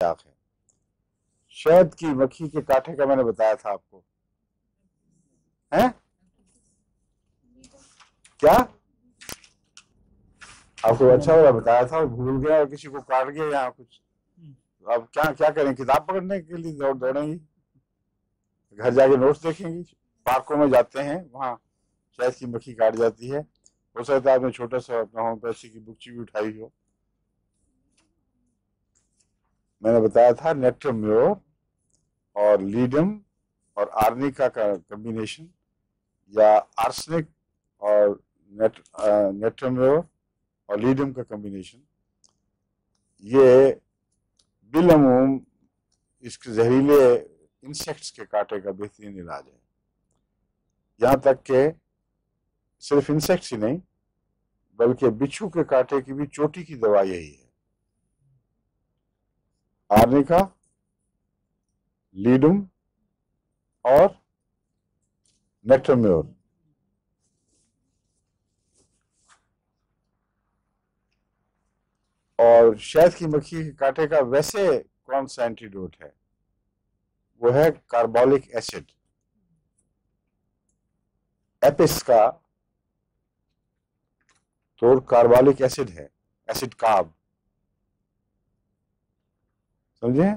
आँख है। शहद की मक्खी के कांटे का मैंने बताया था आपको, है क्या? आपको अच्छा वाला बताया था, भूल गया और किसी को काट गया यहाँ कुछ। अब क्या क्या करें, किताब पकड़ने के लिए दौड़ेंगे, घर जाके नोट्स देखेंगे, पार्कों में जाते हैं वहाँ शहद की मक्खी काट जाती है। हो सकता है आपने छोटा सा अपना होम्योपैथी की बुकची भी उठाई हो। मैंने बताया था नेट्रोम्योर और लीडम और आर्निका का कॉम्बिनेशन, या आर्सेनिक और नेट्रोम्योर और लीडम का कॉम्बिनेशन, ये बिलअमूम इसके जहरीले इंसेक्ट्स के कांटे का बेहतरीन इलाज है। यहाँ तक के सिर्फ इंसेक्ट्स ही नहीं, बल्कि बिच्छू के कांटे की भी चोटी की दवा यही है। आर्निका, लीडुम और नेट्रोम्योर। और शहद की मक्खी के कांटे का वैसे कौन सा एंटीडोट है? वो है कार्बोलिक एसिड। एपिस का तो कार्बोलिक एसिड है, एसिड कार्ब, समझे?